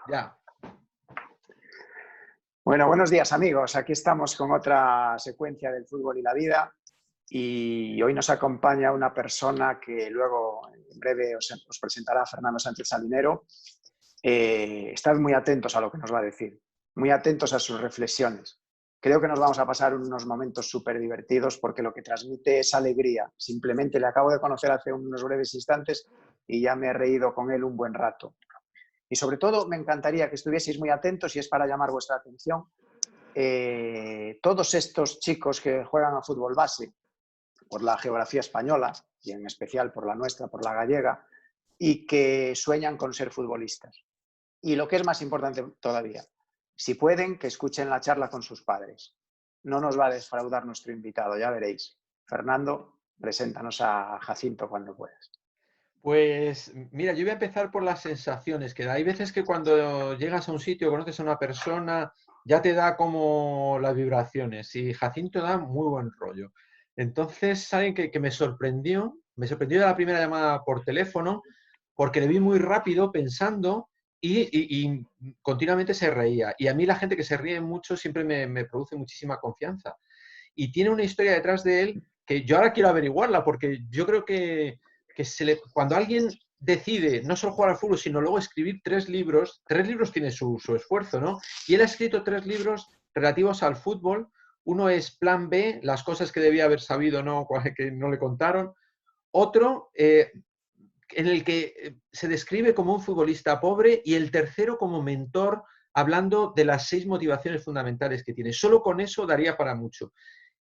Ya. Bueno, buenos días amigos. Aquí estamos con otra secuencia del fútbol y la vida y hoy nos acompaña una persona que luego en breve os presentará, Fernando Sánchez Salinero. Estad muy atentos a lo que nos va a decir, muy atentos a sus reflexiones. Creo que nos vamos a pasar unos momentos súper divertidos porque lo que transmite es alegría. Simplemente le acabo de conocer hace unos breves instantes y ya me he reído con él un buen rato. Y sobre todo me encantaría que estuvieseis muy atentos, y es para llamar vuestra atención, todos estos chicos que juegan a fútbol base por la geografía española y en especial por la nuestra, por la gallega, y que sueñan con ser futbolistas. Y lo que es más importante todavía, si pueden, que escuchen la charla con sus padres. No nos va a defraudar nuestro invitado, ya veréis. Fernando, preséntanos a Jacinto cuando puedas. Pues mira, yo voy a empezar por las sensaciones que da. Hay veces que cuando llegas a un sitio, conoces a una persona, ya te da como las vibraciones. Y Jacinto da muy buen rollo. Entonces, saben que me sorprendió de la primera llamada por teléfono, porque le vi muy rápido pensando y continuamente se reía. Y a mí la gente que se ríe mucho siempre me produce muchísima confianza. Y tiene una historia detrás de él que yo ahora quiero averiguarla, porque yo creo que cuando alguien decide no solo jugar al fútbol, sino luego escribir tres libros tiene su esfuerzo, ¿no? Y él ha escrito 3 libros relativos al fútbol. Uno es Plan B, las cosas que debía haber sabido, ¿no? Que no le contaron. Otro, en el que se describe como un futbolista pobre, y el tercero como mentor, hablando de las 6 motivaciones fundamentales que tiene. Solo con eso daría para mucho.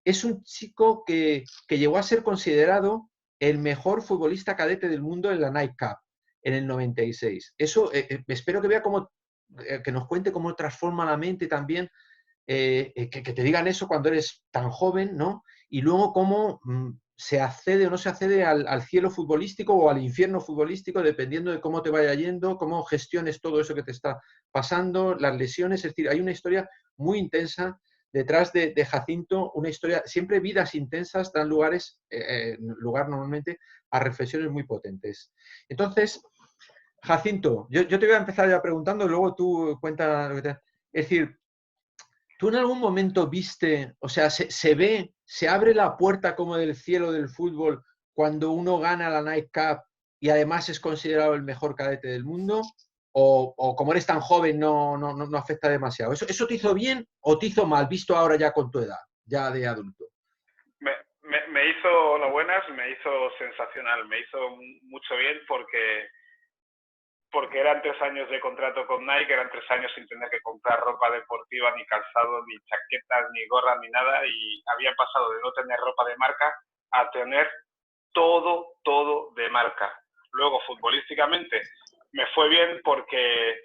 Es un chico que llegó a ser considerado el mejor futbolista cadete del mundo en la Nike Cup en el 96. Eso espero que vea cómo, que nos cuente cómo transforma la mente también, que te digan eso cuando eres tan joven, ¿no? Y luego cómo se accede o no se accede al cielo futbolístico o al infierno futbolístico, dependiendo de cómo te vaya yendo, cómo gestiones todo eso que te está pasando, las lesiones. Es decir, hay una historia muy intensa detrás de Jacinto, una historia, siempre vidas intensas dan lugar normalmente a reflexiones muy potentes. Entonces, Jacinto, yo te voy a empezar ya preguntando y luego tú cuenta lo que te... Es decir, ¿tú en algún momento viste, o sea, se abre la puerta como del cielo del fútbol cuando uno gana la Nike Cup y además es considerado el mejor cadete del mundo? ¿O como eres tan joven no afecta demasiado? ¿Eso te hizo bien o te hizo mal, visto ahora ya con tu edad, ya de adulto? Me hizo, lo buenas, me hizo sensacional, me hizo mucho bien porque eran 3 años de contrato con Nike, eran 3 años sin tener que comprar ropa deportiva, ni calzado, ni chaquetas, ni gorras, ni nada, y había pasado de no tener ropa de marca a tener todo de marca. Luego, futbolísticamente, me fue bien porque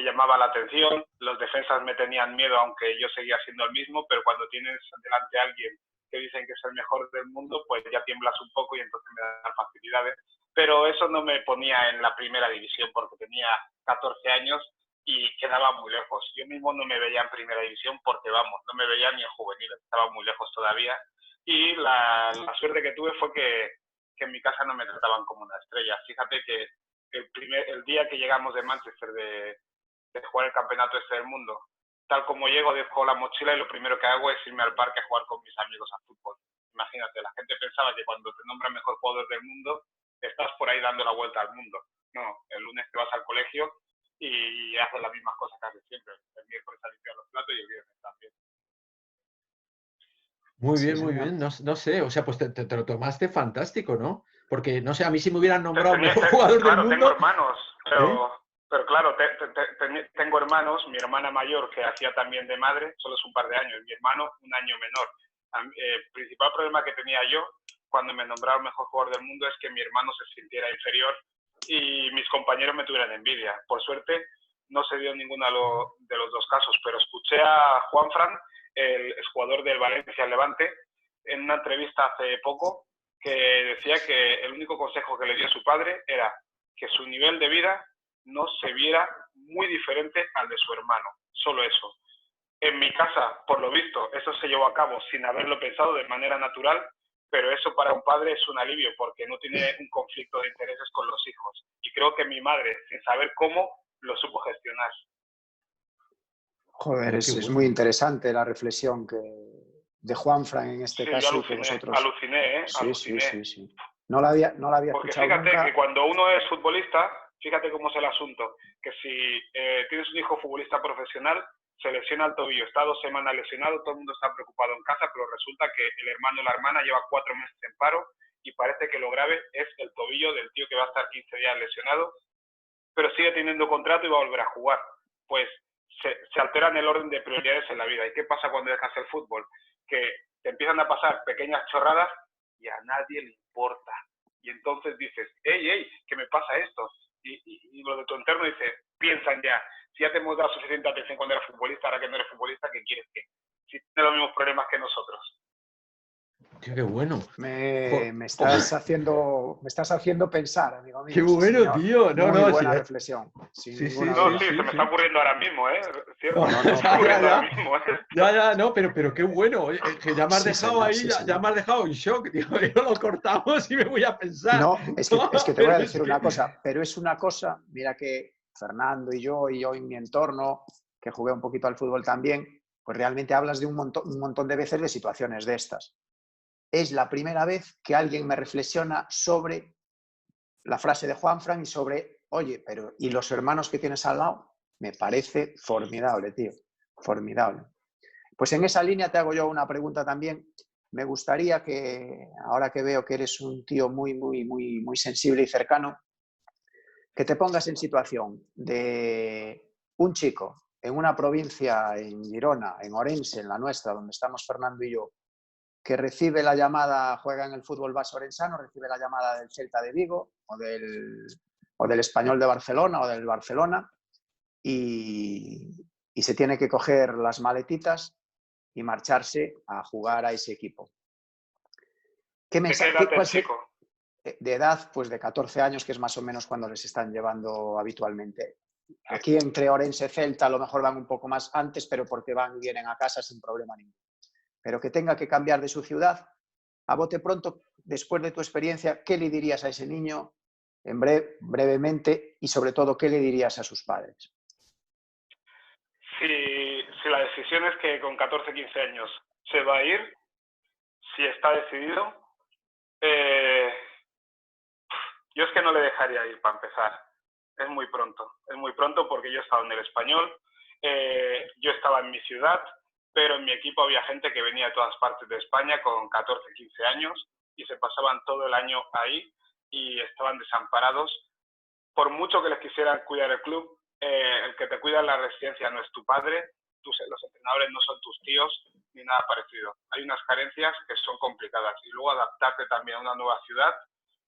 llamaba la atención, los defensas me tenían miedo, aunque yo seguía siendo el mismo, pero cuando tienes delante a alguien que dicen que es el mejor del mundo, pues ya tiemblas un poco y entonces me dan facilidades. Pero eso no me ponía en la primera división porque tenía 14 años y quedaba muy lejos. Yo mismo no me veía en primera división porque, vamos, no me veía ni en juvenil, estaba muy lejos todavía. Y la suerte que tuve fue que en mi casa no me trataban como una estrella. Fíjate que el día que llegamos de Manchester de jugar el campeonato este del mundo, tal como llego, dejo la mochila y lo primero que hago es irme al parque a jugar con mis amigos a fútbol. Imagínate, la gente pensaba que cuando te nombran mejor jugador del mundo, estás por ahí dando la vuelta al mundo. No, el lunes te vas al colegio y haces las mismas cosas casi siempre. El miércoles a limpiar los platos y el viernes también. Muy bien, muy bien. No sé, o sea, pues te lo tomaste fantástico, ¿no? Porque, no sé, a mí si me hubieran nombrado mejor jugador del mundo... Claro, tengo hermanos, pero claro, tengo hermanos, mi hermana mayor que hacía también de madre, solo es un par de años, mi hermano un año menor. El principal problema que tenía yo cuando me nombraron mejor jugador del mundo es que mi hermano se sintiera inferior y mis compañeros me tuvieran envidia. Por suerte no se dio ninguno de los dos casos, pero escuché a Juanfran, el jugador del Valencia Levante, en una entrevista hace poco, que decía que el único consejo que le dio a su padre era que su nivel de vida no se viera muy diferente al de su hermano, solo eso. En mi casa, por lo visto, eso se llevó a cabo sin haberlo pensado, de manera natural, pero eso para un padre es un alivio porque no tiene un conflicto de intereses con los hijos. Y creo que mi madre, sin saber cómo, lo supo gestionar. profesional. Joder, es muy interesante la reflexión de Juanfran en este Sí, caso. yo Y que vosotros... aluciné, Sí, aluciné. sí. No la había Porque escuchado fíjate nunca. que cuando uno es futbolista, fíjate cómo es el asunto, que si tienes un hijo futbolista profesional, se lesiona el tobillo, está 2 semanas lesionado, todo el mundo está preocupado en casa, pero resulta que el hermano o la hermana lleva 4 meses en paro y parece que lo grave es el tobillo del tío que va a estar 15 días lesionado, pero sigue teniendo contrato y va a volver a jugar. Pues se alteran el orden de prioridades en la vida. ¿Y qué pasa cuando dejas el fútbol? Que te empiezan a pasar pequeñas chorradas y a nadie le importa. Y entonces dices, hey, ¿qué me pasa esto? Y lo de tu entorno dice, piensan ya, si ya te hemos dado suficiente atención cuando eras futbolista, ahora que no eres futbolista, ¿qué quieres que? Si tienes los mismos problemas que nosotros. Tío, qué bueno. Me estás haciendo pensar, amigo mío. Qué bueno, señor. tío. No, Muy no, buena sí, reflexión. Sin sí, ninguna sí, duda. Sí, se me está ocurriendo ahora mismo, ¿eh? ¿Cierto? No, Se me está ocurriendo ya. ahora mismo, ¿eh? Ya, no, pero qué bueno. Que ya me has Sí, dejado señor, ahí, sí, ya señor. me has dejado en shock, tío. Yo lo cortamos y me voy a pensar. No, es que te voy a decir una cosa, pero es una cosa, mira que Fernando y yo en mi entorno, que jugué un poquito al fútbol también, pues realmente hablas de un montón de veces de situaciones de estas. Es la primera vez que alguien me reflexiona sobre la frase de Juanfran y sobre, oye, pero ¿y los hermanos que tienes al lado? Me parece formidable, tío, formidable. Pues en esa línea te hago yo una pregunta también. Me gustaría que, ahora que veo que eres un tío muy sensible y cercano, que te pongas en situación de un chico en una provincia, en Girona, en Orense, en la nuestra, donde estamos Fernando y yo, que recibe la llamada, juega en el fútbol base orensano, recibe la llamada del Celta de Vigo o del Español de Barcelona o del Barcelona y se tiene que coger las maletitas y marcharse a jugar a ese equipo. ¿De qué edad el chico? De edad, pues de 14 años, que es más o menos cuando les están llevando habitualmente. Aquí entre Orense y Celta a lo mejor van un poco más antes, pero porque van y vienen a casa sin problema ninguno. Pero que tenga que cambiar de su ciudad, a bote pronto, después de tu experiencia, ¿qué le dirías a ese niño brevemente y sobre todo qué le dirías a sus padres? Si la decisión es que con 14, 15 años se va a ir, si está decidido, yo es que no le dejaría ir para empezar. Es muy pronto porque yo estaba en el Español, yo estaba en mi ciudad, pero en mi equipo había gente que venía de todas partes de España con 14, 15 años y se pasaban todo el año ahí y estaban desamparados. Por mucho que les quisieran cuidar el club, el que te cuida en la residencia no es tu padre, los entrenadores no son tus tíos, ni nada parecido. Hay unas carencias que son complicadas y luego adaptarte también a una nueva ciudad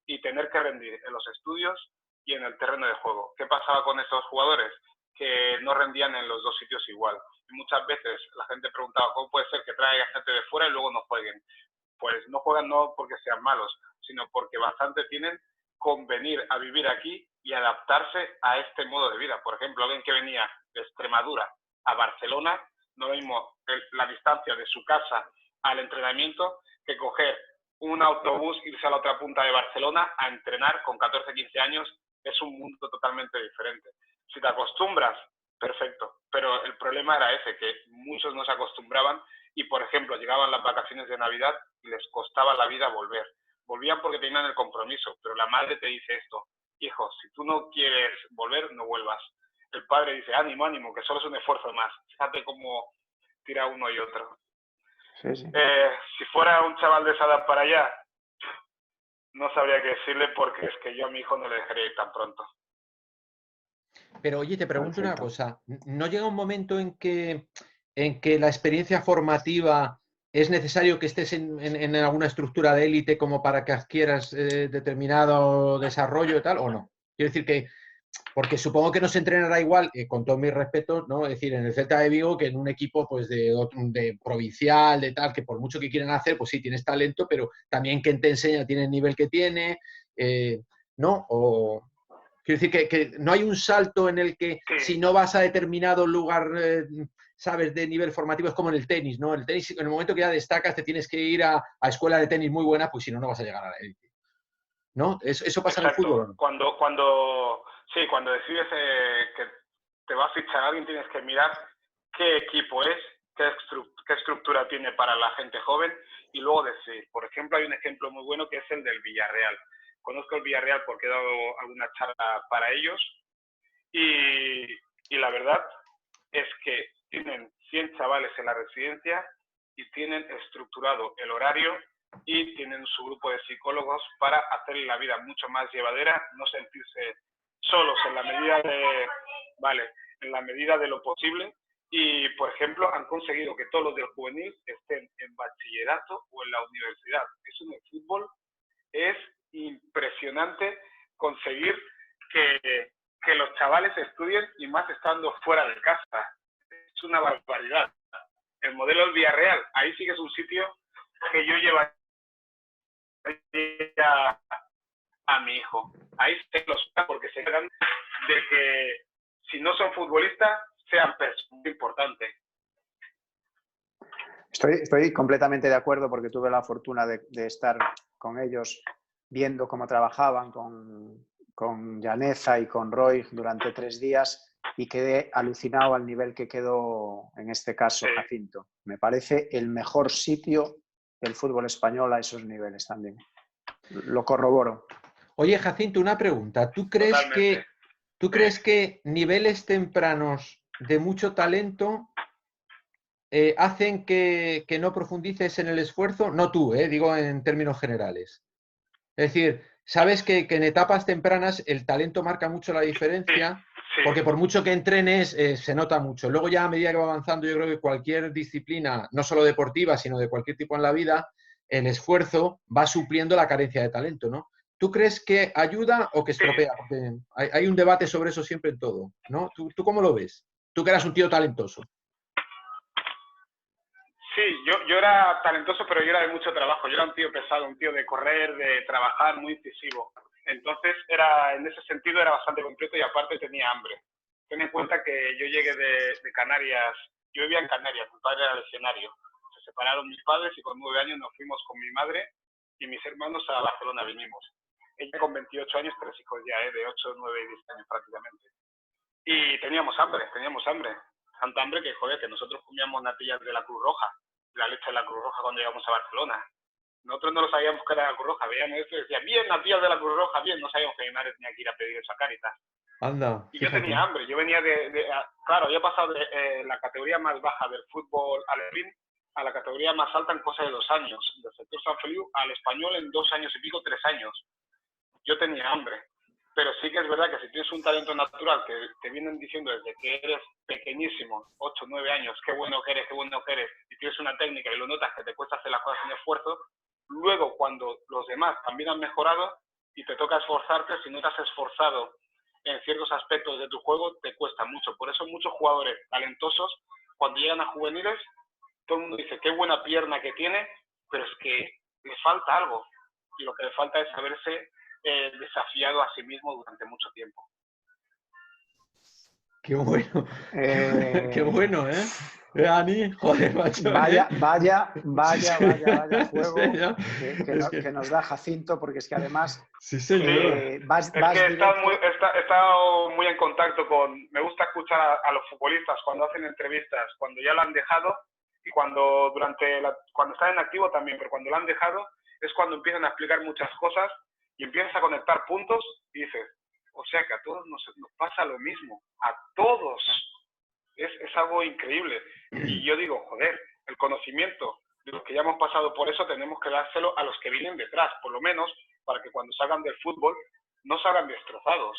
y tener que rendir en los estudios y en el terreno de juego. ¿Qué pasaba con estos jugadores? Que no rendían en los dos sitios igual. Y muchas veces la gente preguntaba, ¿cómo puede ser que traiga gente de fuera y luego no jueguen? Pues no juegan no porque sean malos, sino porque bastante tienen con venir a vivir aquí y adaptarse a este modo de vida. Por ejemplo, alguien que venía de Extremadura a Barcelona, no lo mismo la distancia de su casa al entrenamiento que coger un autobús, irse a la otra punta de Barcelona a entrenar con 14, 15 años, es un mundo totalmente diferente. Si te acostumbras, perfecto, pero el problema era ese, que muchos no se acostumbraban y, por ejemplo, llegaban las vacaciones de Navidad y les costaba la vida volver. Volvían porque tenían el compromiso, pero la madre te dice esto, hijo, si tú no quieres volver, no vuelvas. El padre dice, ánimo, ánimo, que solo es un esfuerzo más. Fíjate cómo tira uno y otro. Sí, sí. Si fuera un chaval de esa edad para allá, no sabría qué decirle porque es que yo a mi hijo no le dejaría ir tan pronto. Pero oye, te pregunto una Perfecto. cosa. ¿No llega un momento en que la experiencia formativa es necesario que estés en alguna estructura de élite como para que adquieras determinado desarrollo y tal, o no? Quiero decir que, porque supongo que no se entrenará igual, con todo mi respeto, ¿no? Es decir, en el Celta de Vigo que en un equipo pues de provincial, de tal, que por mucho que quieran hacer, pues sí, tienes talento, pero también quien te enseña tiene el nivel que tiene, ¿no? O... Quiero decir que no hay un salto en el que Sí. si no vas a determinado lugar, sabes, de nivel formativo, es como en el tenis, ¿no? El tenis, en el momento que ya destacas, te tienes que ir a escuela de tenis muy buena, pues si no, no vas a llegar a la élite. ¿No? ¿Eso pasa en el fútbol o no? Cuando decides que te va a fichar alguien, tienes que mirar qué equipo es, qué estructura tiene para la gente joven y luego decir, por ejemplo, hay un ejemplo muy bueno que es el del Villarreal. Conozco el Villarreal porque he dado alguna charla para ellos y la verdad es que tienen 100 chavales en la residencia y tienen estructurado el horario y tienen su grupo de psicólogos para hacerle la vida mucho más llevadera, no sentirse solos en la medida de lo posible. Y, por ejemplo, han conseguido que todos los del juvenil estén en bachillerato o en la universidad. Eso en el fútbol es impresionante, conseguir que los chavales estudien y más estando fuera de casa. Es una barbaridad. El modelo del Villarreal, ahí sí que es un sitio que yo llevaría a mi hijo. Ahí se los porque se encargan de que si no son futbolistas, sean personas importantes. Estoy completamente de acuerdo porque tuve la fortuna de estar con ellos viendo cómo trabajaban con Llaneza y con Roy durante 3 días y quedé alucinado al nivel que quedó en este caso Jacinto. Me parece el mejor sitio del fútbol español a esos niveles también. Lo corroboro. Oye, Jacinto, una pregunta. ¿Tú crees que niveles tempranos de mucho talento hacen que no profundices en el esfuerzo? No tú, digo en términos generales. Es decir, sabes que en etapas tempranas el talento marca mucho la diferencia, porque por mucho que entrenes se nota mucho. Luego ya a medida que va avanzando, yo creo que cualquier disciplina, no solo deportiva, sino de cualquier tipo en la vida, el esfuerzo va supliendo la carencia de talento, ¿no? ¿Tú crees que ayuda o que estropea? Porque hay un debate sobre eso siempre en todo, ¿no? ¿Tú cómo lo ves? Tú que eras un tío talentoso. Sí, yo era talentoso, pero yo era de mucho trabajo. Yo era un tío pesado, un tío de correr, de trabajar, muy incisivo. Entonces, en ese sentido, era bastante completo y aparte tenía hambre. Ten en cuenta que yo llegué de Canarias, yo vivía en Canarias, mi padre era lesionario. Se separaron mis padres y con 9 años nos fuimos con mi madre y mis hermanos a Barcelona, vinimos. Ella con 28 años, 3 hijos ya, de 8, 9 y 10 años prácticamente. Y teníamos hambre. Tanta hambre que, joder, que nosotros comíamos natillas de la Cruz Roja, la leche de la Cruz Roja cuando llegamos a Barcelona. Nosotros no lo sabíamos que era la Cruz Roja, veíamos eso y decían, bien, natillas de la Cruz Roja, bien, no sabíamos que mi madre tenía que ir a pedir eso a Cáritas. Anda, y yo tenía hambre, yo venía claro, había pasado de la categoría más baja del fútbol alevín a la categoría más alta en cosa de 2 años, del sector San Feliu al español en 2 años y pico, 3 años. Yo tenía hambre. Pero sí que es verdad que si tienes un talento natural que te vienen diciendo desde que eres pequeñísimo, 8, 9 años, qué bueno que eres, y tienes una técnica y lo notas que te cuesta hacer las cosas sin esfuerzo, luego cuando los demás también han mejorado y te toca esforzarte, si no te has esforzado en ciertos aspectos de tu juego, te cuesta mucho. Por eso muchos jugadores talentosos, cuando llegan a juveniles, todo el mundo dice qué buena pierna que tiene, pero es que le falta algo. Y lo que le falta es saberse desafiado a sí mismo durante mucho tiempo. Qué bueno. Qué bueno, ¿eh? Ani, joder, macho. Vaya juego que nos da Jacinto, porque es que además... Sí, señor. He estado muy en contacto me gusta escuchar a los futbolistas cuando hacen entrevistas, cuando ya lo han dejado y cuando están en activo también, pero cuando lo han dejado es cuando empiezan a explicar muchas cosas y empiezas a conectar puntos y dices, o sea que a todos nos pasa lo mismo, a todos. Es algo increíble. Y yo digo, joder, el conocimiento de los que ya hemos pasado por eso tenemos que dárselo a los que vienen detrás, por lo menos para que cuando salgan del fútbol no salgan destrozados.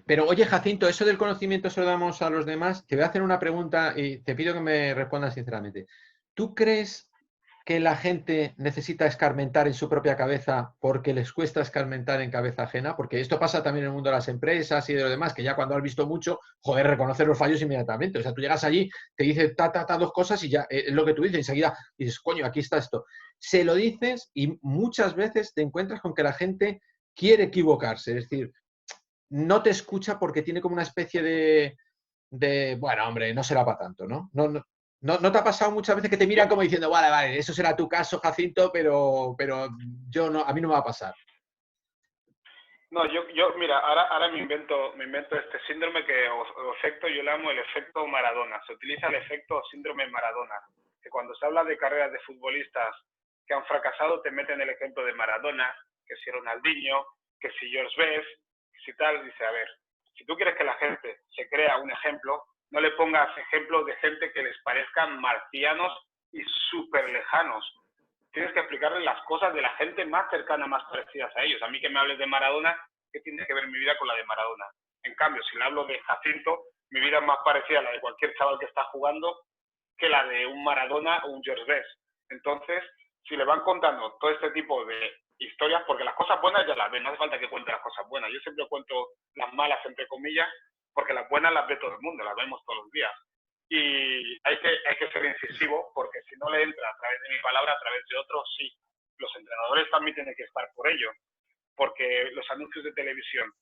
Pero oye, Jacinto, eso del conocimiento se lo damos a los demás. Te voy a hacer una pregunta y te pido que me respondas sinceramente. ¿Tú crees que la gente necesita escarmentar en su propia cabeza porque les cuesta escarmentar en cabeza ajena? Porque esto pasa también en el mundo de las empresas y de lo demás, que ya cuando has visto mucho, joder, reconocer los fallos inmediatamente. O sea, tú llegas allí, te dice dos cosas y ya es lo que tú dices, enseguida dices, coño, aquí está esto. Se lo dices y muchas veces te encuentras con que la gente quiere equivocarse, es decir, no te escucha porque tiene como una especie de bueno, hombre, no será para tanto, ¿no? ¿No te ha pasado muchas veces que te miran como diciendo, vale, eso será tu caso, Jacinto, pero yo no, a mí no me va a pasar? No, mira, ahora me invento este síndrome o efecto, yo le llamo el efecto Maradona. Se utiliza el efecto síndrome Maradona, que cuando se habla de carreras de futbolistas que han fracasado, te meten el ejemplo de Maradona, que si Ronaldinho, que si George Best, que si tal. Dice, a ver, si tú quieres que la gente se crea un ejemplo, no le pongas ejemplos de gente que les parezcan marcianos y súper lejanos. Tienes que explicarles las cosas de la gente más cercana, más parecidas a ellos. A mí que me hables de Maradona, ¿qué tiene que ver mi vida con la de Maradona? En cambio, si le hablo de Jacinto, mi vida es más parecida a la de cualquier chaval que está jugando que la de un Maradona o un George Best. Entonces, si le van contando todo este tipo de historias, porque las cosas buenas ya las ven, no hace falta que cuente las cosas buenas. Yo siempre cuento las malas, entre comillas, porque las buenas las ve todo el mundo, las vemos todos los días. Y hay que ser incisivo, porque si no le entra a través de mi palabra, a través de otros, sí. Los entrenadores también tienen que estar por ello, porque los anuncios de televisión,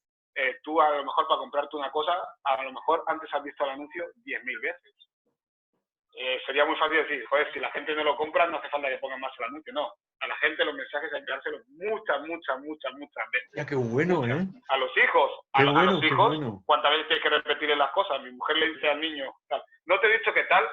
tú a lo mejor para comprarte una cosa, a lo mejor antes has visto el anuncio 10.000 veces. Sería muy fácil decir, joder, si la gente no lo compra, no hace falta que pongan más el anuncio. No, a la gente los mensajes hay que dárselos muchas veces. Ya, qué bueno, muchas. ¿eh? A los hijos, Qué a bueno, los qué hijos, bueno. ¿cuántas veces hay que repetirle las cosas? Mi mujer le dice al niño, tal, no te he dicho qué tal,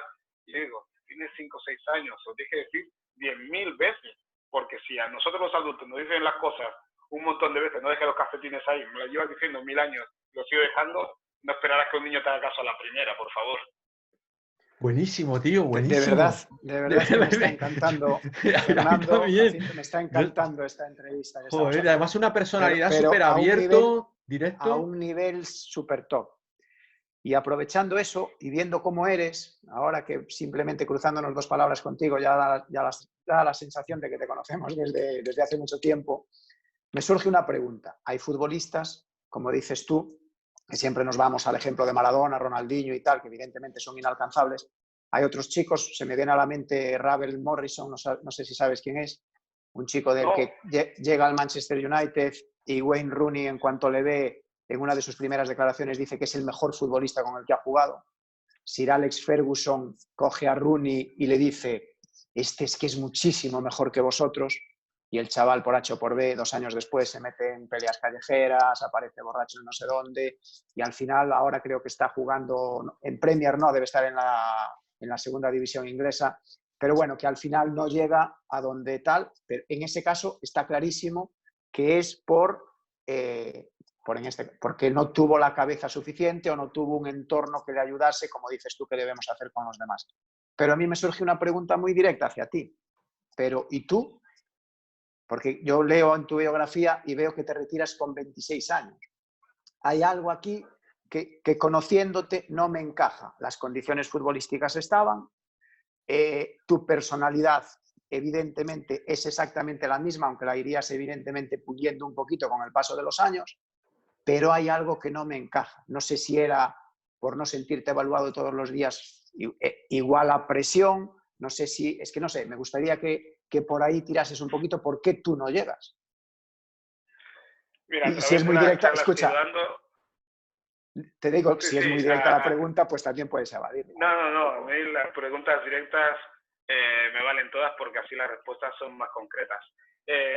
y le digo, tienes 5 o 6 años, os dije decir 10.000 veces, porque si a nosotros los adultos nos dicen las cosas un montón de veces, no dejes los cafetines ahí, me las llevas diciendo 1000 años, lo sigo dejando, no esperarás que un niño te haga caso a la primera, por favor. Buenísimo, tío, De buenísimo. verdad que me está encantando, Fernando, También. Jacinto, me está encantando esta entrevista que estamos Joder, además haciendo, una personalidad pero súper abierto, a directo. un nivel súper top. Y aprovechando eso y viendo cómo eres, ahora que simplemente cruzándonos 2 palabras contigo ya da la sensación de que te conocemos desde hace mucho tiempo, me surge una pregunta. Hay futbolistas, como dices tú, que siempre nos vamos al ejemplo de Maradona, Ronaldinho y tal, que evidentemente son inalcanzables. Hay otros chicos, se me viene a la mente Ravel Morrison, no sé si sabes quién es, un chico del que llega al Manchester United y Wayne Rooney, en cuanto le ve, en una de sus primeras declaraciones dice que es el mejor futbolista con el que ha jugado. Sir Alex Ferguson coge a Rooney y le dice, este es que es muchísimo mejor que vosotros. Y el chaval, por H o por B, 2 años después se mete en peleas callejeras, aparece borracho en no sé dónde, y al final ahora creo que está jugando en Premier, no, debe estar en la segunda división inglesa, pero bueno, que al final no llega a donde tal, pero en ese caso está clarísimo que es porque no tuvo la cabeza suficiente o no tuvo un entorno que le ayudase, como dices tú, que debemos hacer con los demás. Pero a mí me surge una pregunta muy directa hacia ti. Pero, ¿y tú? Porque yo leo en tu biografía y veo que te retiras con 26 años. Hay algo aquí que conociéndote no me encaja. Las condiciones futbolísticas estaban, tu personalidad evidentemente es exactamente la misma, aunque la irías evidentemente puliendo un poquito con el paso de los años, pero hay algo que no me encaja. No sé si era por no sentirte evaluado todos los días igual a presión, no sé si, es que no sé, me gustaría que por ahí tirases un poquito por qué tú no llegas. Mira, y si es muy directa, escucha, dando... te digo, sí, si es muy directa la pregunta, pues también puedes evadir. No, a mí las preguntas directas me valen todas porque así las respuestas son más concretas.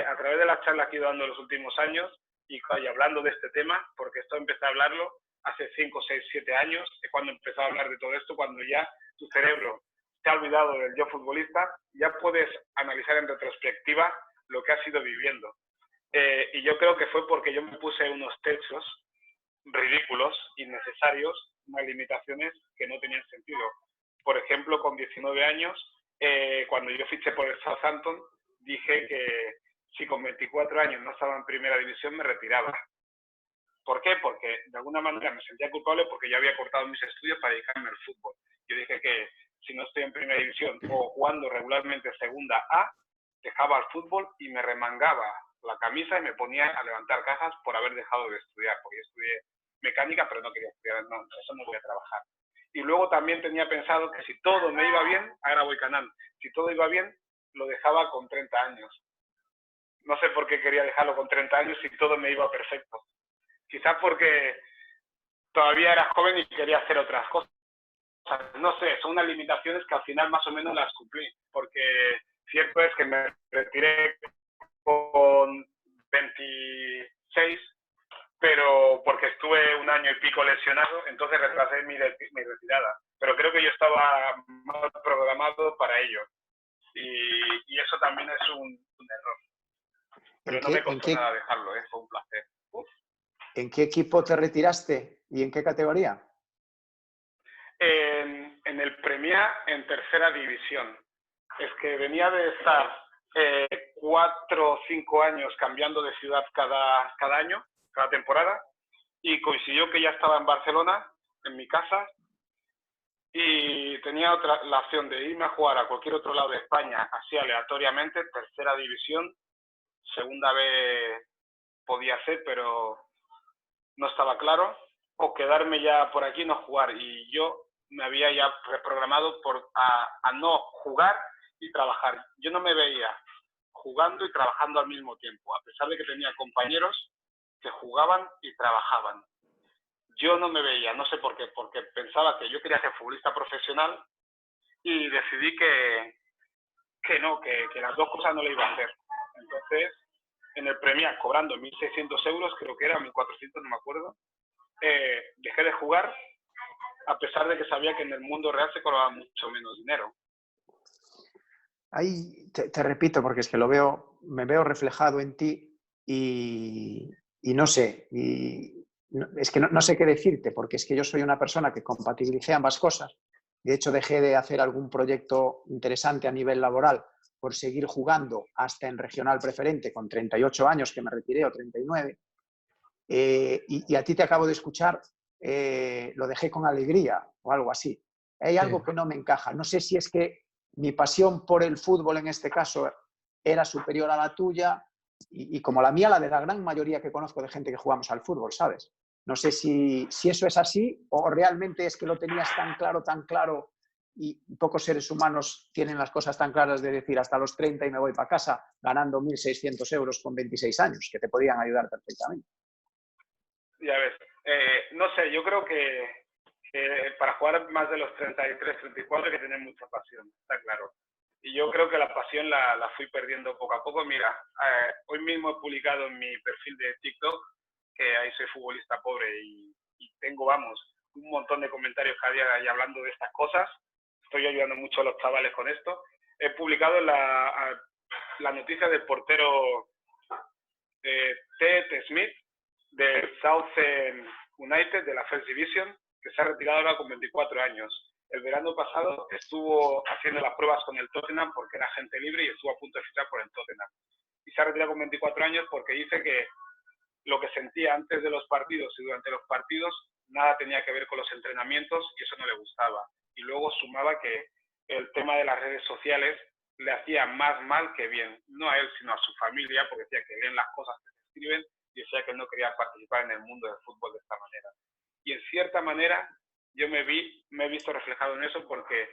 A través de las charlas que he ido dando en los últimos años y hablando de este tema, porque esto empecé a hablarlo hace 5, 6, 7 años, es cuando empecé a hablar de todo esto, cuando ya tu cerebro te ha olvidado del yo futbolista, ya puedes analizar en retrospectiva lo que has ido viviendo. Y yo creo que fue porque yo me puse unos techos ridículos, innecesarios, unas limitaciones que no tenían sentido. Por ejemplo, con 19 años, cuando yo fiché por el Southampton, dije que si con 24 años no estaba en primera división, me retiraba. ¿Por qué? Porque de alguna manera me sentía culpable porque yo había cortado mis estudios para dedicarme al fútbol. Yo dije que si no estoy en primera división o jugando regularmente segunda A, dejaba el fútbol y me remangaba la camisa y me ponía a levantar cajas por haber dejado de estudiar, porque estudié mecánica, pero no quería estudiar, no, eso no voy a trabajar. Y luego también tenía pensado que si todo me iba bien, ahora voy canal, si todo iba bien, lo dejaba con 30 años. No sé por qué quería dejarlo con 30 años si todo me iba perfecto. Quizás porque todavía era joven y quería hacer otras cosas. No sé, son unas limitaciones que al final más o menos las cumplí, porque cierto es que me retiré con 26 pero porque estuve un año y pico lesionado, entonces retrasé mi retirada. Pero creo que yo estaba mal programado para ello. Y eso también es un error. Pero no me costó nada dejarlo, fue un placer. ¿En qué equipo te retiraste y en qué categoría? En el Premià, en tercera división. Es que venía de estar 4 o 5 años cambiando de ciudad cada año, cada temporada, y coincidió que ya estaba en Barcelona, en mi casa, y tenía la opción de irme a jugar a cualquier otro lado de España, así aleatoriamente, tercera división, segunda vez podía ser, pero no estaba claro, o quedarme ya por aquí y no jugar. Y yo me había ya reprogramado a no jugar y trabajar. Yo no me veía jugando y trabajando al mismo tiempo, a pesar de que tenía compañeros que jugaban y trabajaban. Yo no me veía, no sé por qué, porque pensaba que yo quería ser futbolista profesional y decidí que no, que las dos cosas no le iba a hacer. Entonces, en el Premià, cobrando 1.600 euros, creo que era 1.400, no me acuerdo, dejé de jugar, a pesar de que sabía que en el mundo real se cobraba mucho menos dinero. Ahí te repito, porque es que me veo reflejado en ti y no sé, es que no sé qué decirte, porque es que yo soy una persona que compatibilicé ambas cosas. De hecho, dejé de hacer algún proyecto interesante a nivel laboral por seguir jugando hasta en regional preferente con 38 años, que me retiré, o 39. Y a ti te acabo de escuchar, lo dejé con alegría o algo así. Hay algo que no me encaja. No sé si es que mi pasión por el fútbol en este caso era superior a la tuya y como la mía, la de la gran mayoría que conozco de gente que jugamos al fútbol, ¿sabes? No sé si eso es así o realmente es que lo tenías tan claro y pocos seres humanos tienen las cosas tan claras de decir hasta los 30 y me voy para casa ganando 1.600 euros con 26 años, que te podían ayudar perfectamente. Ya ves, no sé, yo creo que para jugar más de los 33, 34 hay que tener mucha pasión, está claro. Y yo creo que la pasión la fui perdiendo poco a poco. Mira, hoy mismo he publicado en mi perfil de TikTok que ahí soy futbolista pobre y tengo, vamos, un montón de comentarios cada día ahí hablando de estas cosas. Estoy ayudando mucho a los chavales con esto. He publicado la noticia del portero Ted Smith del Southend United, de la First Division, que se ha retirado ahora con 24 años. El verano pasado estuvo haciendo las pruebas con el Tottenham porque era agente libre y estuvo a punto de fichar por el Tottenham. Y se ha retirado con 24 años porque dice que lo que sentía antes de los partidos y durante los partidos nada tenía que ver con los entrenamientos y eso no le gustaba. Y luego sumaba que el tema de las redes sociales le hacía más mal que bien, no a él sino a su familia, porque decía que leen las cosas que se escriben y decía que él no quería participar en el mundo del fútbol de esta manera. Y en cierta manera yo me he visto reflejado en eso porque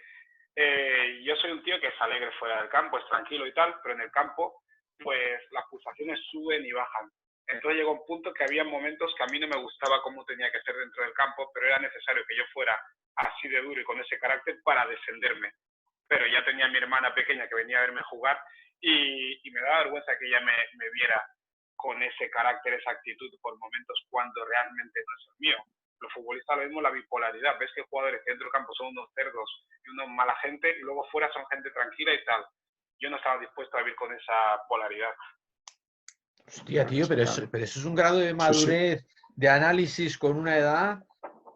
yo soy un tío que es alegre fuera del campo, es tranquilo y tal, pero en el campo pues las pulsaciones suben y bajan. Entonces llegó un punto que había momentos que a mí no me gustaba cómo tenía que ser dentro del campo, pero era necesario que yo fuera así de duro y con ese carácter para defenderme. Pero ya tenía a mi hermana pequeña que venía a verme jugar y me daba vergüenza que ella me viera con ese carácter, esa actitud por momentos cuando realmente no es el mío. Los futbolistas lo mismo, la bipolaridad. Ves que jugadores que dentro del campo son unos cerdos y unos mala gente y luego fuera son gente tranquila y tal. Yo no estaba dispuesto a vivir con esa polaridad. Hostia, tío, pero eso es un grado de madurez, sí, de análisis con una edad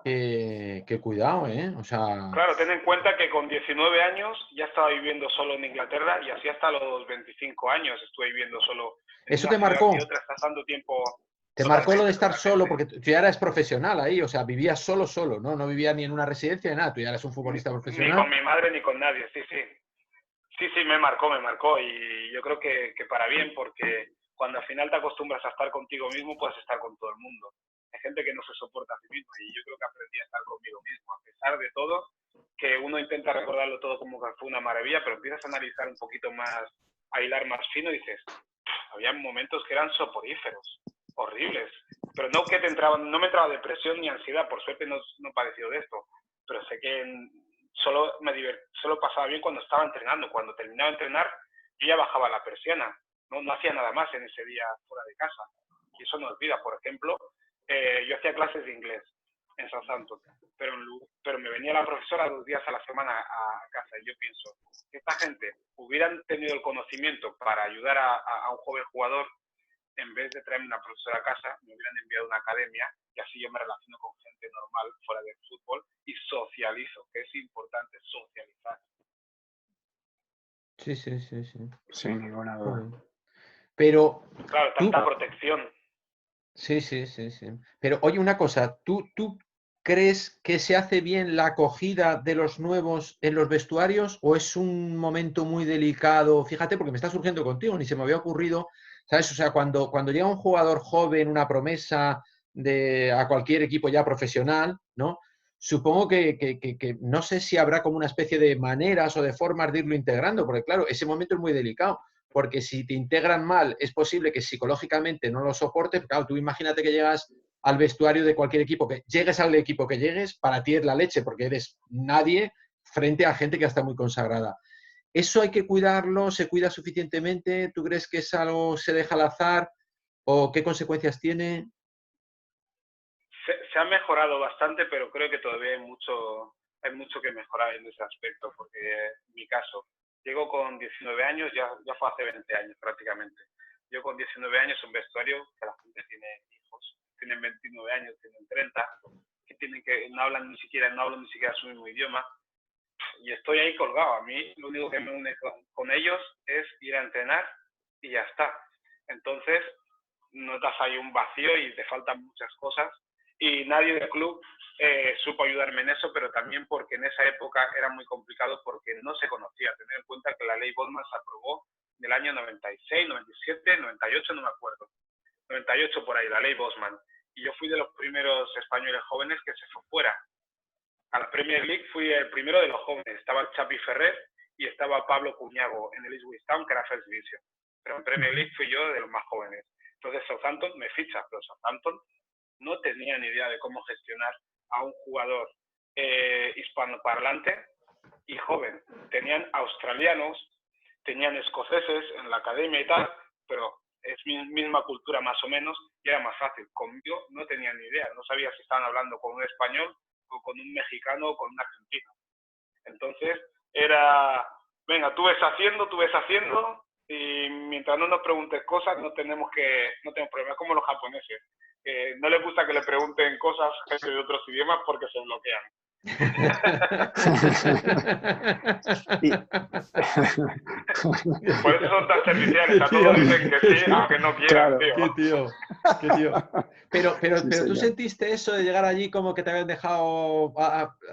que cuidado, ¿eh? O sea... Claro, ten en cuenta que con 19 años ya estaba viviendo solo en Inglaterra y así hasta los 25 años estuve viviendo solo en ¿Eso una te marcó? y otra, estás dando tiempo... ¿Te marcó lo de estar solo? Porque tú ya eres profesional ahí, o sea, vivías solo, ¿no? No vivías ni en una residencia ni nada, tú ya eres un futbolista profesional. Ni con mi madre ni con nadie, sí. Sí, me marcó y yo creo que para bien, porque cuando al final te acostumbras a estar contigo mismo, puedes estar con todo el mundo. Hay gente que no se soporta a sí misma y yo creo que aprendí a estar conmigo mismo, a pesar de todo, que uno intenta recordarlo todo como que fue una maravilla, pero empiezas a analizar un poquito más, a hilar más fino y dices, había momentos que eran soporíferos, horribles, pero no que no me entraba depresión ni ansiedad, por suerte no padeció de esto, pero sé que solo pasaba bien cuando estaba entrenando. Cuando terminaba de entrenar, yo ya bajaba la persiana. No hacía nada más en ese día fuera de casa. Y eso no olvida. Por ejemplo, yo hacía clases de inglés en Southampton, pero me venía la profesora 2 días a la semana a casa y yo pienso, si esta gente hubieran tenido el conocimiento para ayudar a un joven jugador, en vez de traerme una profesora a casa, me hubieran enviado a una academia y así yo me relaciono con gente normal fuera del fútbol y socializo, que es importante socializar. Sí, sí, sí, sí. Sin ninguna duda. Joder. Pero Claro, tanta protección. Sí, sí, sí, sí. Pero oye, una cosa, ¿tú crees que se hace bien la acogida de los nuevos en los vestuarios o es un momento muy delicado? Fíjate, porque me está surgiendo contigo, ni se me había ocurrido, ¿sabes? O sea, cuando llega un jugador joven, una promesa a cualquier equipo ya profesional, ¿no? Supongo que no sé si habrá como una especie de maneras o de formas de irlo integrando, porque claro, ese momento es muy delicado. Porque si te integran mal, es posible que psicológicamente no lo soportes. Claro, tú imagínate que llegas al vestuario de cualquier equipo, que llegues al equipo que llegues, para ti es la leche, porque eres nadie frente a gente que está muy consagrada. ¿Eso hay que cuidarlo? ¿Se cuida suficientemente? ¿Tú crees que es algo se deja al azar? ¿O qué consecuencias tiene? Se ha mejorado bastante, pero creo que todavía hay mucho que mejorar en ese aspecto, porque en mi caso, llego con 19 años, ya fue hace 20 años prácticamente. Yo con 19 años, un vestuario que la gente tiene hijos, tienen 29 años, tienen 30, que no hablan ni siquiera su mismo idioma, y estoy ahí colgado. A mí lo único que me une con ellos es ir a entrenar y ya está. Entonces, notas ahí un vacío y te faltan muchas cosas. Y nadie del club supo ayudarme en eso, pero también porque en esa época era muy complicado porque no se conocía. Tener en cuenta que la ley Bosman se aprobó en el año 96, 97, 98, no me acuerdo. 98 por ahí, la ley Bosman. Y yo fui de los primeros españoles jóvenes que se fue fuera. A la Premier League fui el primero de los jóvenes. Estaba el Chapi Ferrer y estaba Pablo Cuñago en el Ipswich Town, que era First Division. Pero en Premier League fui yo de los más jóvenes. Entonces Southampton me ficha, pero Southampton no tenía ni idea de cómo gestionar a un jugador hispanoparlante y joven. Tenían australianos, tenían escoceses en la academia y tal, pero es misma cultura más o menos y era más fácil. Conmigo no tenían ni idea, no sabía si estaban hablando con un español o con un mexicano o con un argentino. Entonces era, venga, tú ves haciendo y mientras no nos preguntes cosas no tenemos problemas, como los japoneses. No les gusta que le pregunten cosas gente de otros idiomas porque se bloquean. Por eso son tan serviciales, a todos dicen que sí, aunque no quieran, claro, tío. Qué tío. Pero Sí, tú sentiste eso de llegar allí como que te habían dejado,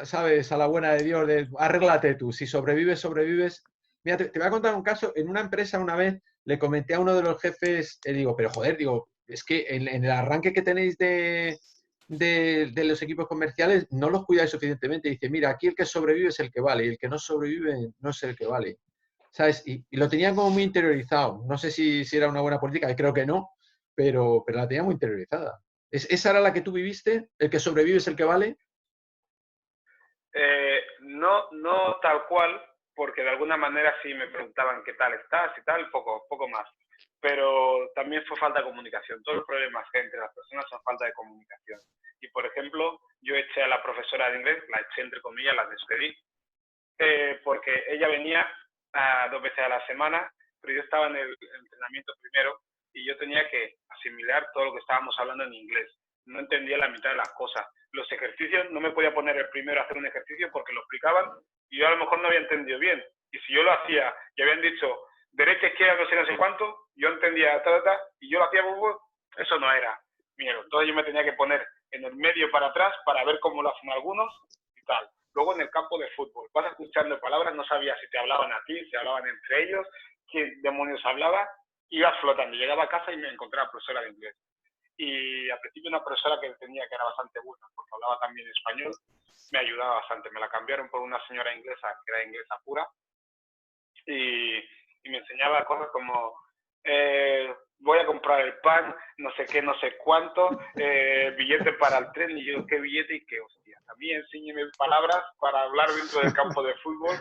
sabes, a la buena de Dios, de arréglate tú, si sobrevives, sobrevives. Mira, te voy a contar un caso. En una empresa una vez le comenté a uno de los jefes, digo, pero joder, digo, es que en el arranque que tenéis de los equipos comerciales no los cuidáis suficientemente. Dice, mira, aquí el que sobrevive es el que vale y el que no sobrevive no es el que vale. ¿Sabes? Y lo tenían como muy interiorizado. No sé si era una buena política, creo que no, pero la tenía muy interiorizada. ¿Esa era la que tú viviste? ¿El que sobrevive es el que vale? No tal cual, porque de alguna manera sí me preguntaban qué tal estás y tal, poco más. Pero también fue falta de comunicación. Todos los problemas que hay entre las personas son falta de comunicación. Y, por ejemplo, yo eché a la profesora de inglés, la eché entre comillas, la despedí, porque ella venía 2 veces a la semana, pero yo estaba en el entrenamiento primero y yo tenía que asimilar todo lo que estábamos hablando en inglés. No entendía la mitad de las cosas. Los ejercicios, no me podía poner el primero a hacer un ejercicio porque lo explicaban y yo a lo mejor no había entendido bien. Y si yo lo hacía y habían dicho derecha, izquierda, no sé cuánto, yo entendía y yo lo hacía, eso no era miedo. Entonces yo me tenía que poner en el medio para atrás para ver cómo lo hacen algunos y tal. Luego en el campo de fútbol, vas escuchando palabras, no sabías si te hablaban a ti, si hablaban entre ellos, quién demonios hablaba, ibas flotando. Llegaba a casa y me encontraba profesora de inglés. Y al principio una profesora que tenía que era bastante buena, porque hablaba también español, me ayudaba bastante. Me la cambiaron por una señora inglesa, que era inglesa pura, y me enseñaba cosas como voy a comprar el pan, no sé qué, no sé cuánto, billete para el tren, y yo, ¿qué billete y qué hostia? A mí enséñeme palabras para hablar dentro del campo de fútbol,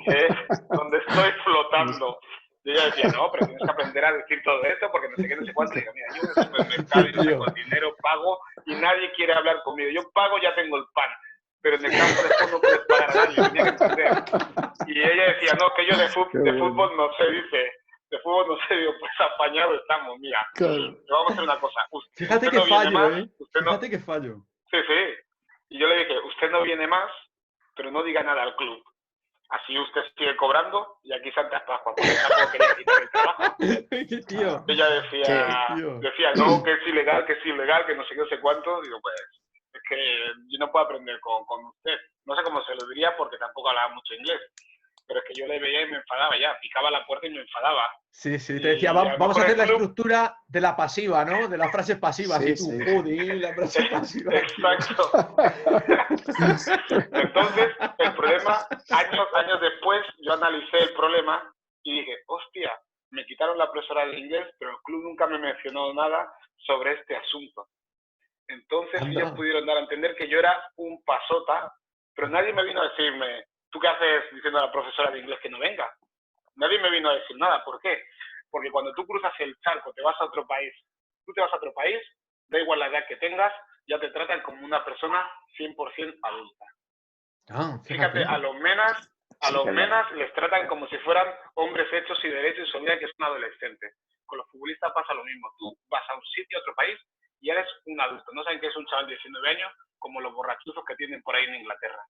que es donde estoy flotando. Y ella decía, no, pero tienes que aprender a decir todo esto porque no sé qué, no sé cuánto. Y digo, mira, yo en el supermercado y saco el dinero, pago y nadie quiere hablar conmigo. Yo pago, ya tengo el pan. Pero en el campo después no puedes pagar a nadie, tenía que entender. Y ella decía, no, que yo de fútbol no se dice. De fútbol no se digo, pues apañado estamos, mira. Claro. Vamos a hacer una cosa. Fíjate que no viene fallo, más, ¿eh? Usted Fíjate no... que fallo. Sí, sí. Y yo le dije, usted no viene más, pero no diga nada al club. Así usted sigue cobrando y aquí Santas Pascuas, porque tampoco quería quitar el trabajo. ¿Qué tío? Ella decía, no, que es ilegal, que no sé qué, no sé cuánto. Digo, pues, es que yo no puedo aprender con usted. No sé cómo se lo diría porque tampoco hablaba mucho inglés. Pero es que yo le veía y me enfadaba ya, picaba la puerta y me enfadaba. Sí, sí, te decía, vamos a hacer la estructura de la pasiva, ¿no? De la frase pasiva, Sí, así tú, sí. joder, la frase pasiva. Exacto. Entonces, el problema, años después, yo analicé el problema y dije, hostia, me quitaron la profesora de inglés, pero el club nunca me mencionó nada sobre este asunto. Entonces ellos pudieron dar a entender que yo era un pasota, pero nadie me vino a decirme, ¿tú qué haces diciendo a la profesora de inglés que no venga? Nadie me vino a decir nada. ¿Por qué? Porque cuando tú cruzas el charco, te vas a otro país, da igual la edad que tengas, ya te tratan como una persona 100% adulta. Fíjate, a los menas les tratan como si fueran hombres hechos y derechos y se olvidan que son adolescentes. Con los futbolistas pasa lo mismo. Tú vas a un sitio, a otro país, y eres un adulto. No saben que es un chaval de 19 años, como los borrachuzos que tienen por ahí en Inglaterra.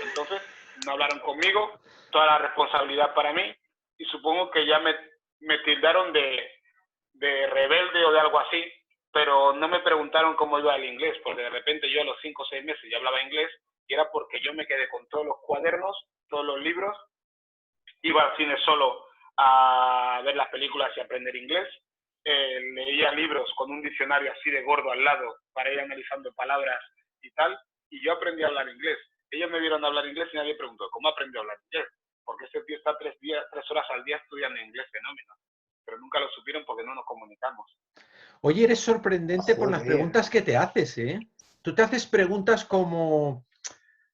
Entonces, no hablaron conmigo, toda la responsabilidad para mí, y supongo que ya me tildaron de rebelde o de algo así, pero no me preguntaron cómo iba el inglés, porque de repente yo a los 5 o 6 meses ya hablaba inglés, y era porque yo me quedé con todos los cuadernos, todos los libros, iba al cine solo a ver las películas y aprender inglés, leía libros con un diccionario así de gordo al lado para ir analizando palabras y tal, y yo aprendí a hablar inglés. Ellos me vieron hablar inglés y nadie preguntó, ¿cómo aprendió a hablar inglés? Porque ese tío está 3 horas al día estudiando inglés, fenómeno. Pero nunca lo supieron porque no nos comunicamos. Oye, eres sorprendente por las Joder. preguntas que te haces, ¿eh? Tú te haces preguntas como,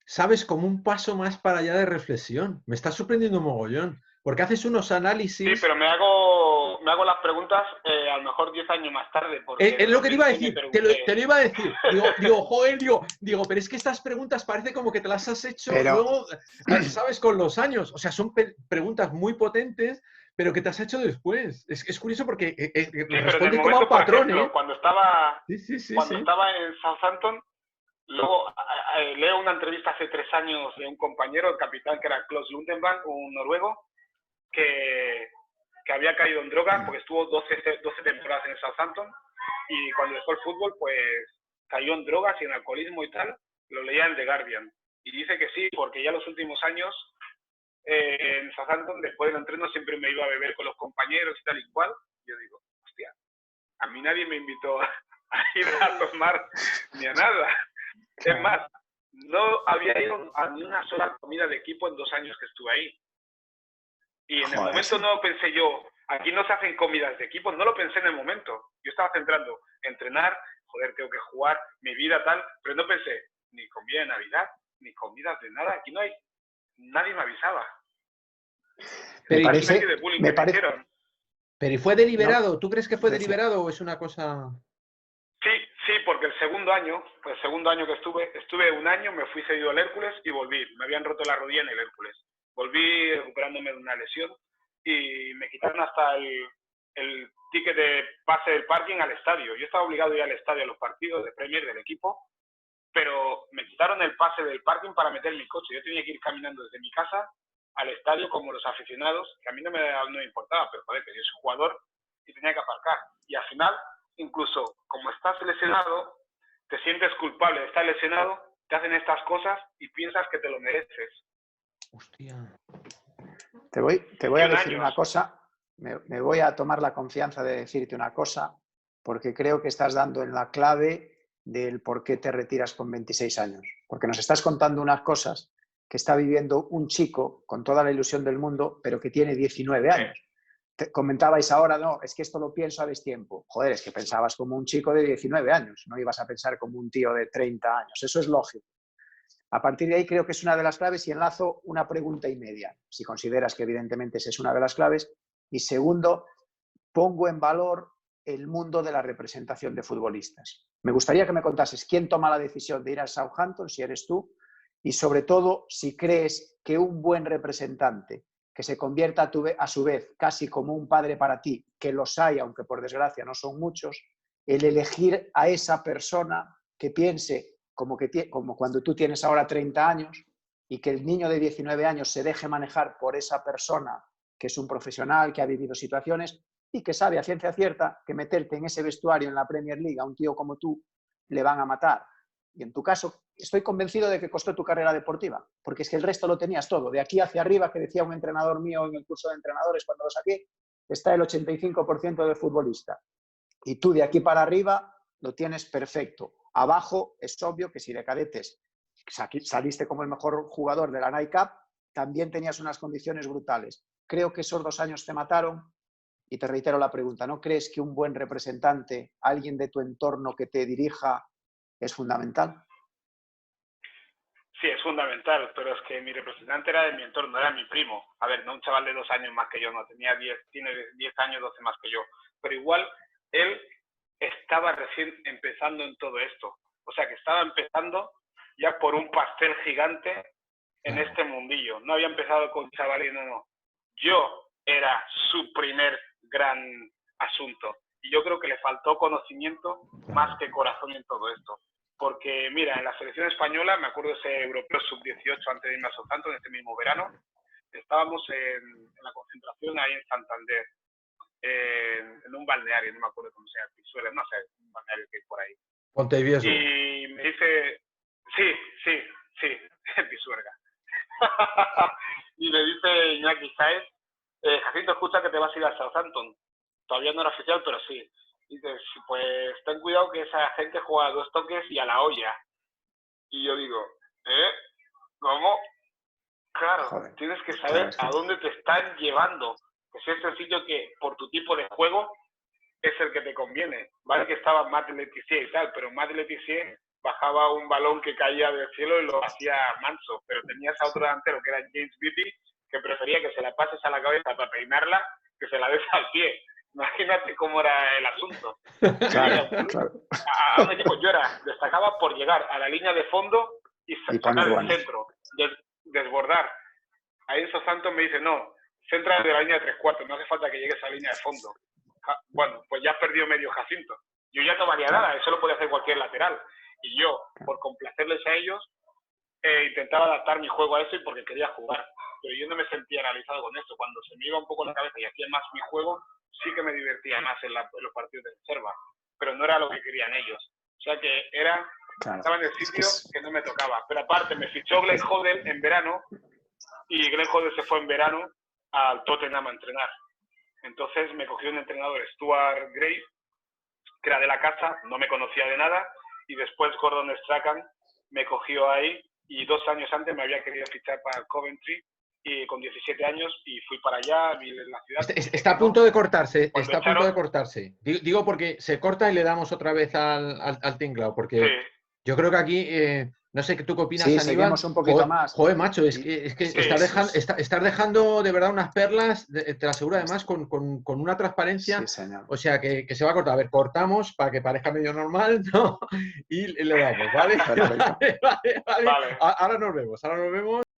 ¿sabes? Como un paso más para allá de reflexión. Me estás sorprendiendo un mogollón. Porque haces unos análisis... Sí, pero me hago las preguntas a lo mejor 10 años más tarde. Porque es lo que te iba a decir, pregunté... te lo iba a decir. Digo, pero es que estas preguntas parece como que te las has hecho luego, ¿sabes? Con los años. O sea, son preguntas muy potentes, pero que te has hecho después. Es curioso porque responde como a un patrón, por ejemplo, ¿eh? Cuando estaba en Southampton, luego leo una entrevista hace 3 años de un compañero, el capitán, que era Klaus Lundenbank, un noruego, que había caído en drogas porque estuvo 12 temporadas en el Southampton y cuando dejó el fútbol pues cayó en drogas y en alcoholismo y tal. Lo leía en The Guardian y dice que sí, porque ya los últimos años en Southampton después del entreno siempre me iba a beber con los compañeros y tal y cual. Y yo digo, hostia, a mí nadie me invitó a ir a tomar ni a nada. Es más, no había ido a ni una sola comida de equipo en 2 años que estuve ahí. Y en el momento no pensé yo, aquí no se hacen comidas de equipo, no lo pensé en el momento. Yo estaba centrando en entrenar, joder, tengo que jugar, mi vida tal, pero no pensé ni comida de Navidad, ni comidas de nada, aquí no hay, nadie me avisaba. Pero ¿y fue deliberado? ¿No? ¿Tú crees que fue deliberado o es una cosa...? Sí, porque el segundo año que estuve 1 año, me fui cedido al Hércules y volví. Me habían roto la rodilla en el Hércules. Volví recuperándome de una lesión y me quitaron hasta el ticket de pase del parking al estadio. Yo estaba obligado a ir al estadio a los partidos de Premier del equipo, pero me quitaron el pase del parking para meter mi coche. Yo tenía que ir caminando desde mi casa al estadio como los aficionados, que a mí no me importaba, pero joder, que yo soy jugador y tenía que aparcar. Y al final, incluso como estás lesionado, te sientes culpable de estar lesionado, te hacen estas cosas y piensas que te lo mereces. Hostia. Te voy a decir una cosa, me voy a tomar la confianza de decirte una cosa, porque creo que estás dando en la clave del por qué te retiras con 26 años. Porque nos estás contando unas cosas que está viviendo un chico con toda la ilusión del mundo, pero que tiene 19 años. Te comentabais ahora, no, es que esto lo pienso a destiempo. Joder, es que pensabas como un chico de 19 años, no ibas a pensar como un tío de 30 años. Eso es lógico. A partir de ahí creo que es una de las claves y enlazo una pregunta y media. Si consideras que evidentemente esa es una de las claves, Y segundo, pongo en valor el mundo de la representación de futbolistas. Me gustaría que me contases quién toma la decisión de ir al Southampton, si eres tú, y sobre todo si crees que un buen representante que se convierta a su vez casi como un padre para ti, que los hay, aunque por desgracia no son muchos, el elegir a esa persona que piense como cuando tú tienes ahora 30 años y que el niño de 19 años se deje manejar por esa persona que es un profesional, que ha vivido situaciones y que sabe a ciencia cierta que meterte en ese vestuario en la Premier League a un tío como tú le van a matar. Y en tu caso, estoy convencido de que costó tu carrera deportiva, porque es que el resto lo tenías todo. De aquí hacia arriba, que decía un entrenador mío en el curso de entrenadores cuando lo saqué, está el 85% de futbolista. Y tú de aquí para arriba lo tienes perfecto. Abajo es obvio que si de cadetes saliste como el mejor jugador de la Nike Cup, también tenías unas condiciones brutales. Creo que esos 2 años te mataron. Y te reitero la pregunta, ¿no crees que un buen representante, alguien de tu entorno que te dirija, es fundamental? Sí, es fundamental, pero es que mi representante era de mi entorno, era mi primo. A ver, no un chaval de 2 años más que yo, no, tiene 10 años, 12 más que yo. Pero igual, él estaba recién empezando en todo esto. O sea, que estaba empezando ya por un pastel gigante en este mundillo. No había empezado con chavalín, no. Yo era su primer gran asunto. Y yo creo que le faltó conocimiento más que corazón en todo esto. Porque, mira, en la selección española, me acuerdo de ese europeo sub-18 antes de irme a Southampton, este mismo verano, estábamos en la concentración ahí en Santander, en un balneario, no me acuerdo cómo se llama, Pisuerga, no sé, un balneario que hay por ahí. Pontevedra. Y me dice, sí, Pisuerga. Y me dice Iñaki Sáez, Jacinto, escucha que te vas a ir a Southampton. Todavía no era oficial, pero sí. Y dices, pues ten cuidado que esa gente juega a 2 toques y a la olla. Y yo digo, ¿cómo? Claro, Joder, tienes que saber claro. a dónde te están llevando. Que si es sencillo que por tu tipo de juego es el que te conviene. Vale que estaba Matt Letizier y tal, pero Matt Letizier bajaba un balón que caía del cielo y lo hacía manso. Pero tenías a otro delantero que era James Beattie, que prefería que se la pases a la cabeza para peinarla que se la des al pie. Imagínate cómo era el asunto. Claro. A un equipo yo destacaba por llegar a la línea de fondo y sacar el centro, desbordar. Ahí en Southampton me dice, no, centra de la línea de 3/4, no hace falta que llegues a la línea de fondo. Bueno, pues ya has perdido medio Jacinto. Yo ya no valía nada, eso lo podía hacer cualquier lateral. Y yo, por complacerles a ellos, intentaba adaptar mi juego a eso y porque quería jugar. Pero yo no me sentía realizado con esto. Cuando se me iba un poco la cabeza y hacía más mi juego, sí que me divertía más en los partidos de reserva. Pero no era lo que querían ellos. O sea que estaba en el sitio que no me tocaba. Pero aparte, me fichó Glenn Hoddle en verano y Glenn Hoddle se fue en verano al Tottenham a entrenar. Entonces me cogió un entrenador, Stuart Gray, que era de la casa, no me conocía de nada, y después Gordon Strachan me cogió ahí y 2 años antes me había querido fichar para Coventry y con 17 años y fui para allá, vi la ciudad. Está a punto de cortarse, está a punto de cortarse. Digo porque se corta y le damos otra vez al tinglao, porque sí. Yo creo que aquí, no sé, ¿tú qué opinas, sí, Aníbal? Seguimos un poquito más. Joder, macho, es que sí, estás dejando de verdad unas perlas, te lo aseguro además, con una transparencia. Sí, señor. O sea, que se va a cortar. A ver, cortamos para que parezca medio normal, ¿no? Y le damos, ¿vale? Vale. Ahora nos vemos.